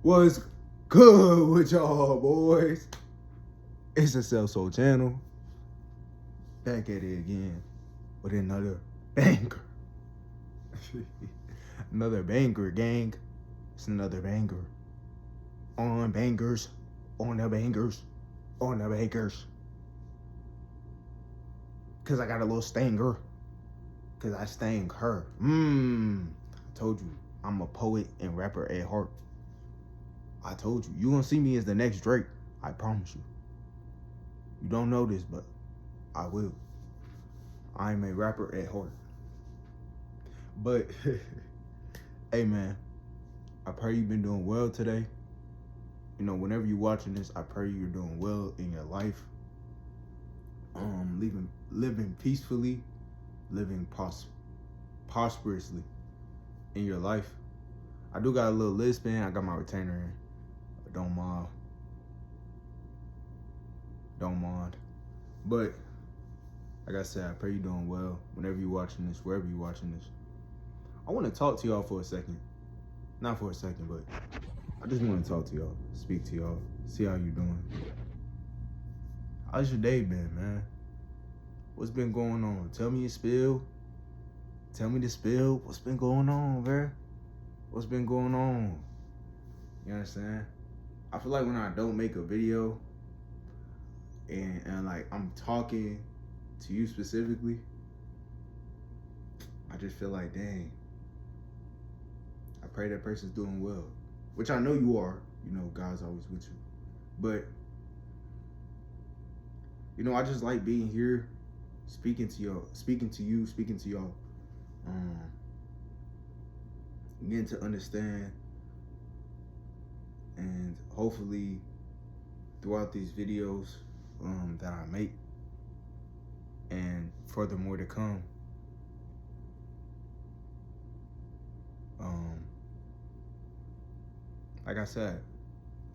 What's good with y'all, boys? It's the Self Soul Channel. Back at it again with another banger. Another banger, gang. It's another banger. On bangers, on the bangers, on the bangers. Cause I got a little stanger. Cause I stang her. I told you, I'm a poet and rapper at heart. I told you, you gonna see me as the next Drake. I promise you. You don't know this, but I will. I'm a rapper at heart. But, hey man, I pray you've been doing well today. You know, whenever you're watching this, I pray you're doing well in your life. Living peacefully, living prosperously in your life. I do got a little list, man. I got my retainer in. Don't mind. But like I said, I pray you're doing well whenever you're watching this, wherever you're watching this. I want to talk to y'all for a second. Not for a second, but I just want to talk to y'all, speak to y'all, see how you doing. How's your day been, man? What's been going on? Tell me your spill. Tell me the spill. What's been going on, man? What's been going on? You understand? I feel like when I don't make a video and like I'm talking to you specifically, I just feel like, dang, I pray that person's doing well. Which I know you are. You know, God's always with you. But, you know, I just like being here, speaking to y'all, getting to understand, and hopefully throughout these videos that I make and furthermore to come, like I said,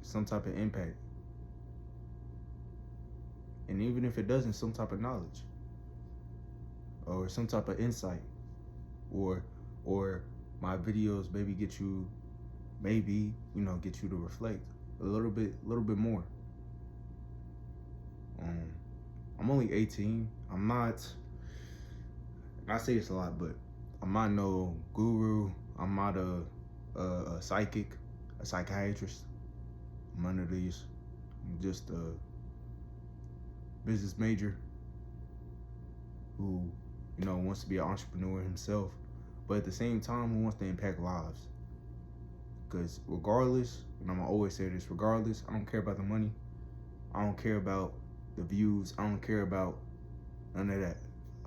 some type of impact. And even if it doesn't, some type of knowledge or some type of insight, or my videos maybe get you to reflect a little bit more. I'm only 18. I say this a lot, but I'm not no guru. I'm not a psychic, a psychiatrist. I'm none of these. I'm just a business major who, you know, wants to be an entrepreneur himself, but at the same time who wants to impact lives. Because regardless, and I'm gonna always say this, regardless, I don't care about the money. I don't care about the views. I don't care about none of that.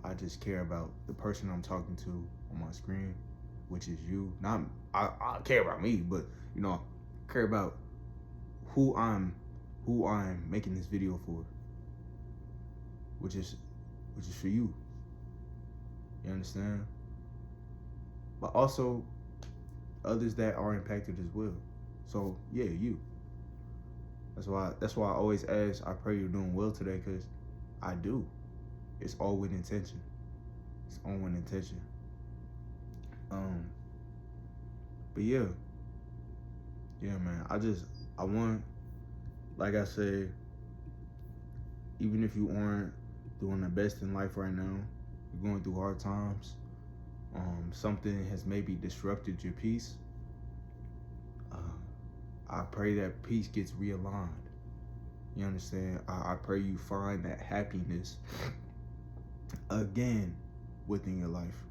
I just care about the person I'm talking to on my screen, which is you. I care about me, but you know, I care about who I'm making this video for, which is for you. You understand? But also others that are impacted as well. So yeah, you. That's why I always ask, I pray you're doing well today, because I do. It's all with intention. It's all with intention. But yeah, man. I want, like I said, even if you aren't doing the best in life right now, you're going through hard times. Something has maybe disrupted your peace. I pray that peace gets realigned. You understand? I pray you find that happiness again within your life.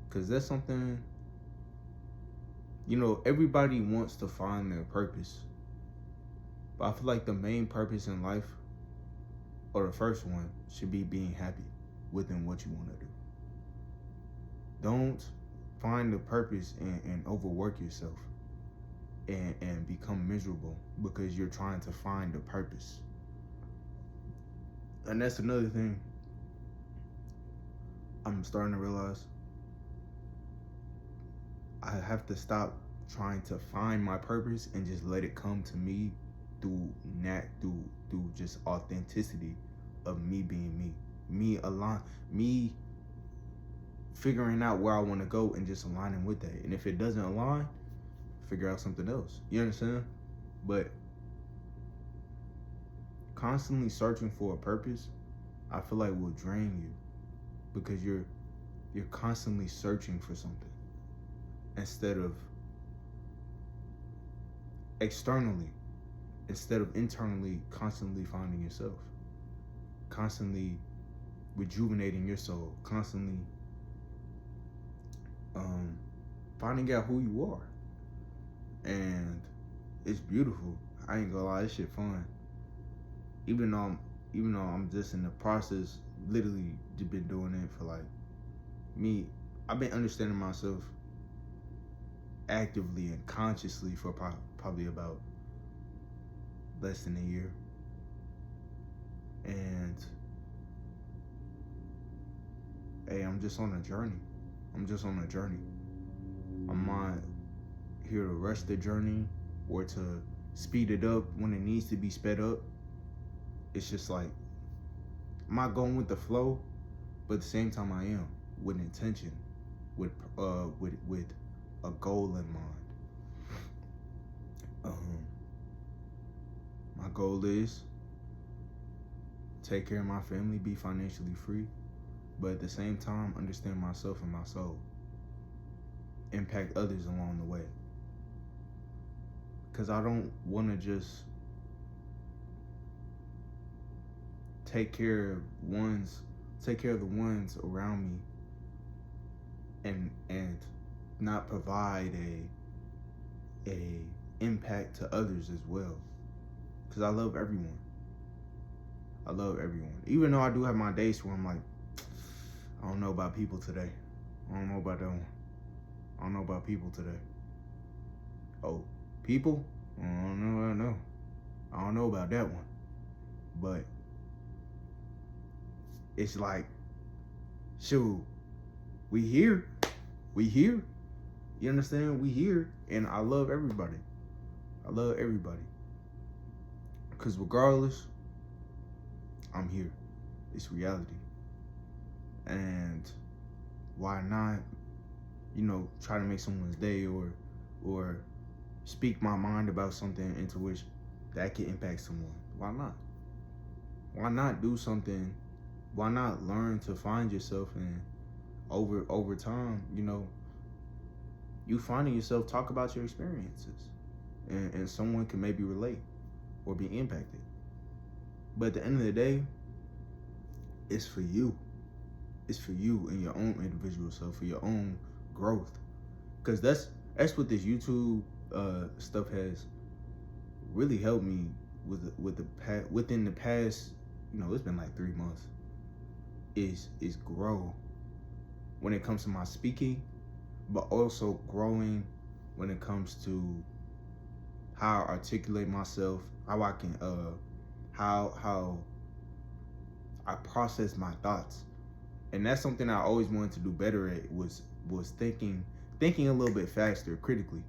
Because that's something, you know, everybody wants to find their purpose. But I feel like the main purpose in life, or the first one, should be being happy within what you want to do. Don't find the purpose and overwork yourself and become miserable because you're trying to find a purpose. And that's another thing I'm starting to realize. I have to stop trying to find my purpose and just let it come to me through just authenticity of me being me figuring out where I want to go and just aligning with that. And if it doesn't align, figure out something else. You understand? But constantly searching for a purpose, I feel like will drain you because you're constantly searching for something instead of externally, instead of internally constantly finding yourself, constantly rejuvenating your soul, constantly finding out who you are. And it's beautiful. I ain't gonna lie, this shit fun. Even though I'm just in the process, literally just been doing it for like me. I've been understanding myself actively and consciously for probably about less than a year. And hey, I'm just on a journey. I'm not here to rush the journey or to speed it up when it needs to be sped up. It's just like, I'm not going with the flow, but at the same time I am with intention, with a goal in mind. My goal is take care of my family, be financially free, but at the same time understand myself and my soul, impact others along the way. Because I don't want to just take care of the ones around me and not provide a impact to others as well. Because I love everyone. Even though I do have my days where I'm like, I don't know about people today. I don't know about that one. I don't know about people today. Oh, people? I don't know about that one. But it's like, shoot, we here. You understand? We here. And I love everybody. Because regardless, I'm here. It's reality. And why not, try to make someone's day or speak my mind about something into which that can impact someone. Why not? Why not do something? Why not learn to find yourself, and over time, you finding yourself, talk about your experiences, and someone can maybe relate or be impacted. But at the end of the day, it's for you. It's for you and your own individual self, for your own growth. Because that's what this YouTube stuff has really helped me within the past, it's been like 3 months. Is grow when it comes to my speaking, but also growing when it comes to how I articulate myself, how I can how I process my thoughts. And that's something I always wanted to do better at, was thinking a little bit faster, critically,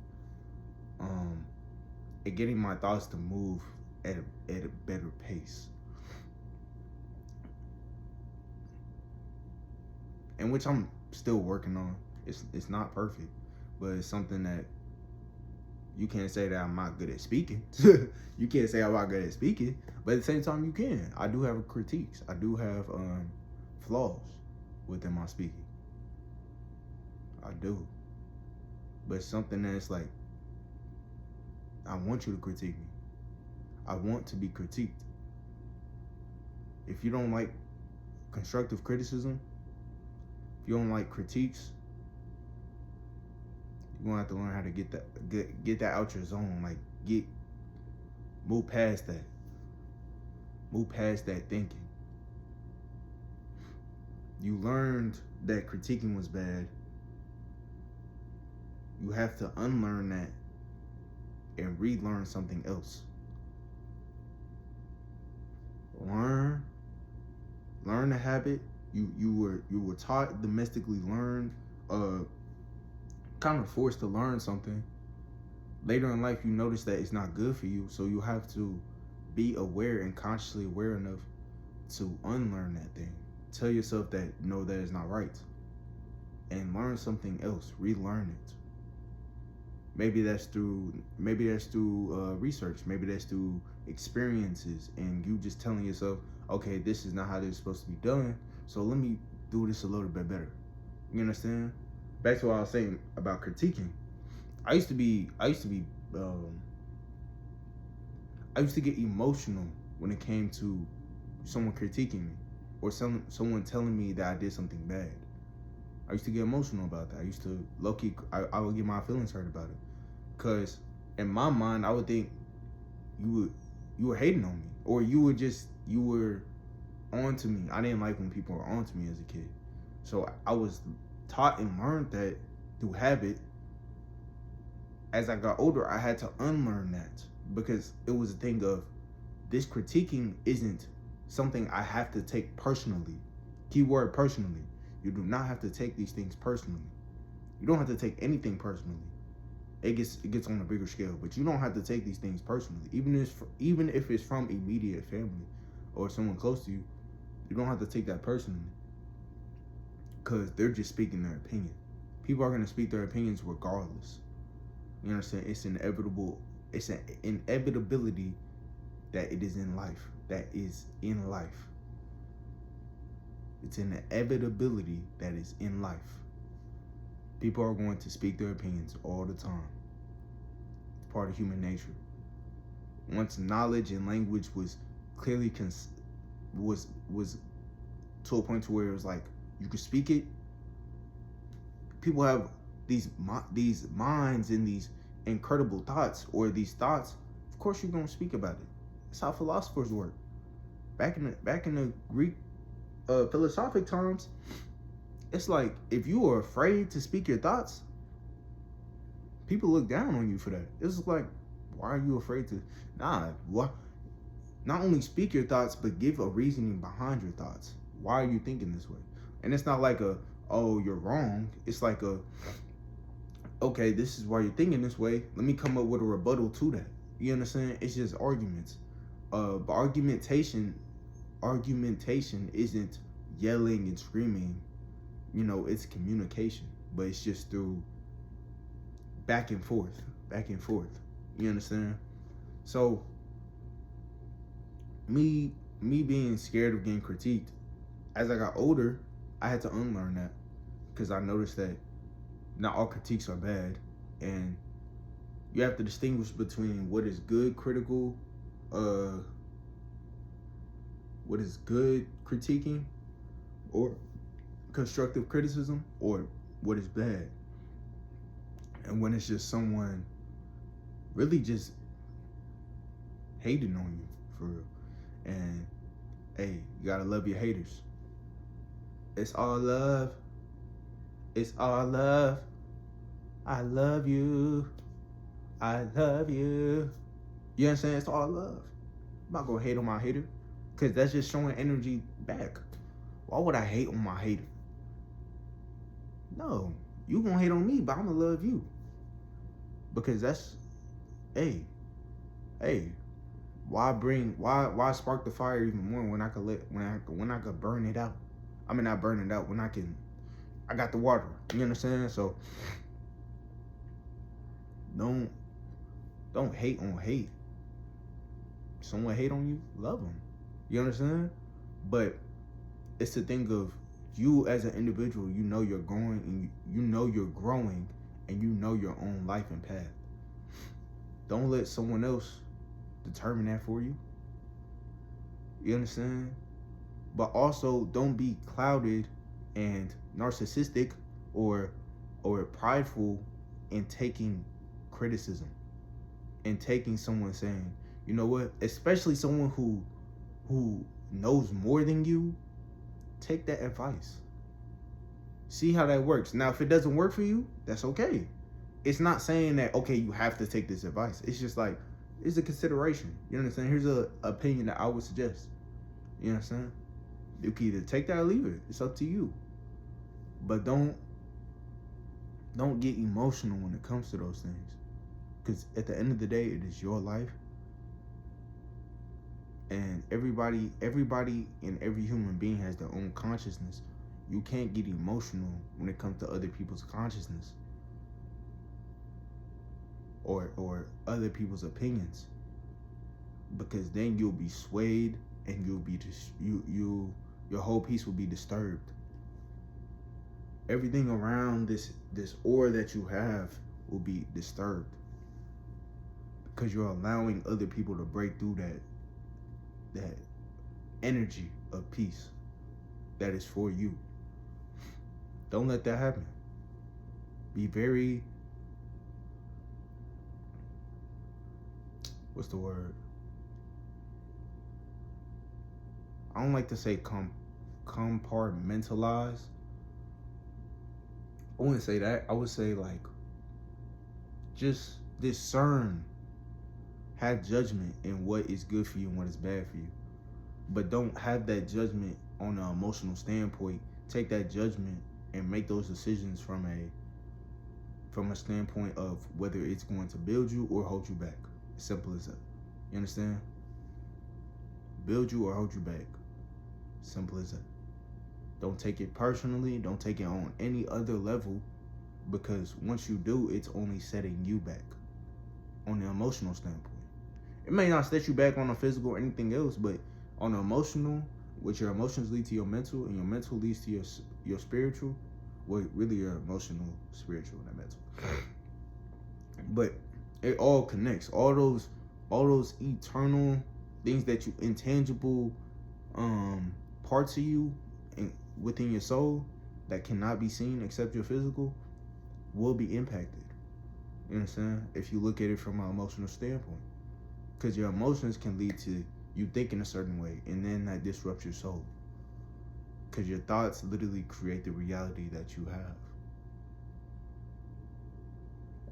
and getting my thoughts to move at a better pace, and which I'm still working on. It's not perfect, but it's something that you can't say that I'm not good at speaking. You can't say I'm not good at speaking, but at the same time you can. I do have critiques. I do have flaws within my speaking. I do. But it's something that's like, I want you to critique me. I want to be critiqued. If you don't like constructive criticism, if you don't like critiques, you're gonna have to learn how to get that out your zone. Like, move past that. Move past that thinking. You learned that critiquing was bad. You have to unlearn that and relearn something else. Learn the habit. You were taught, domestically learned, kind of forced to learn something. Later in life, you notice that it's not good for you, so you have to be aware and consciously aware enough to unlearn that thing. Tell yourself that, no, that is not right, and learn something else. Relearn it. Maybe that's through research. Maybe that's through experiences, and you just telling yourself, okay, this is not how this is supposed to be done. So let me do this a little bit better. You understand? Back to what I was saying about critiquing. I used to be. I used to get emotional when it came to someone critiquing me or someone telling me that I did something bad. I used to get emotional about that. I used to low key. I would get my feelings hurt about it, cause in my mind I would think you were hating on me, or you were on to me. I didn't like when people were on to me as a kid, so I was taught and learned that through habit. As I got older, I had to unlearn that because it was a thing of this critiquing isn't something I have to take personally. Keyword personally. You do not have to take these things personally. You don't have to take anything personally. It gets on a bigger scale, but you don't have to take these things personally. Even if it's from immediate family or someone close to you, you don't have to take that personally because they're just speaking their opinion. People are gonna speak their opinions regardless. You understand? It's inevitable. It's an inevitability that it is in life. That is in life. It's an inevitability that is in life. People are going to speak their opinions all the time. It's part of human nature. Once knowledge and language was clearly was to a point to where it was like you could speak it. People have these minds and these incredible thoughts, or these thoughts. Of course, you're gonna speak about it. That's how philosophers work. Back in the Greek philosophic times, it's like if you are afraid to speak your thoughts, people look down on you for that. It's like, why are you afraid to? What? Not only speak your thoughts, but give a reasoning behind your thoughts. Why are you thinking this way? And it's not like oh, you're wrong. It's like okay, this is why you're thinking this way. Let me come up with a rebuttal to that. You understand? It's just arguments. But argumentation isn't yelling and screaming. It's communication, but it's just through back and forth. You understand? So me being scared of getting critiqued, as I got older, I had to unlearn that because I noticed that not all critiques are bad, and you have to distinguish between what is good critical, what is good critiquing, or constructive criticism, or what is bad. And when it's just someone really just hating on you for real. And hey, you gotta love your haters. It's all love. It's all love. I love you. I love you. You understand? It's all love. I'm not gonna hate on my hater, because that's just showing energy back. Why would I hate on my hater? No, you gonna hate on me, but I'm gonna love you. Because that's, hey, why spark the fire even more when I could burn it out? I mean, not burn it out, when I got the water. You understand? So don't hate on hate. Someone hate on you, love them. You understand? But it's the thing of you as an individual. You're growing, and you're growing, and you know your own life and path. Don't let someone else determine that for you. You understand? But also don't be clouded and narcissistic or prideful in taking criticism and taking someone saying, you know what, especially someone who knows more than you, take that advice. See how that works. Now, if it doesn't work for you, that's okay. It's not saying that, okay, you have to take this advice. It's just like, it's a consideration. You understand? Here's a opinion that I would suggest. You understand? You can either take that or leave it. It's up to you. But don't get emotional when it comes to those things. Because at the end of the day, it is your life. And everybody and every human being has their own consciousness. You can't get emotional when it comes to other people's consciousness. or other people's opinions, because then you'll be swayed and you'll be your whole piece will be disturbed. Everything around this aura that you have will be disturbed because you're allowing other people to break through that energy of peace that is for you. Don't let that happen. Be very, what's the word? I don't like to say compartmentalize. I wouldn't say that. I would say like just discern, have judgment in what is good for you and what is bad for you. But don't have that judgment on an emotional standpoint. Take that judgment and make those decisions from a standpoint of whether it's going to build you or hold you back. As simple as that. You understand? Build you or hold you back. Simple as that. Don't take it personally. Don't take it on any other level, because once you do, it's only setting you back on the emotional standpoint. It may not set you back on the physical or anything else, but on the emotional, which your emotions lead to your mental, and your mental leads to your spiritual. Well, really your emotional, spiritual, and mental. But it all connects. All those eternal things that you intangible parts of you within your soul that cannot be seen except your physical will be impacted. You understand? If you look at it from an emotional standpoint. Because your emotions can lead to you thinking a certain way, and then that disrupts your soul. Because your thoughts literally create the reality that you have.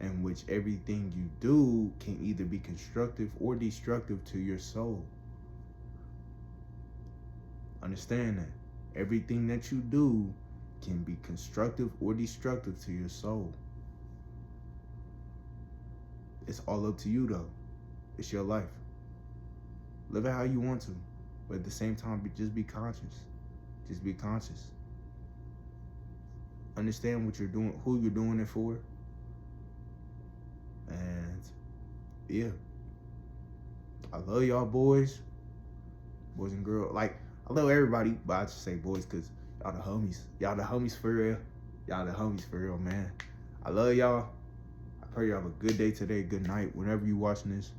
And which everything you do can either be constructive or destructive to your soul. Understand that. Everything that you do can be constructive or destructive to your soul. It's all up to you though. It's your life. Live it how you want to. But at the same time, just be conscious. Just be conscious. Understand what you're doing, who you're doing it for. And yeah. I love y'all boys and girls. Like, I love everybody, but I just say boys because y'all the homies. Y'all the homies for real. Y'all the homies for real, man. I love y'all. I pray y'all have a good day today, good night, whenever you watching this.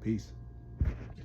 Peace.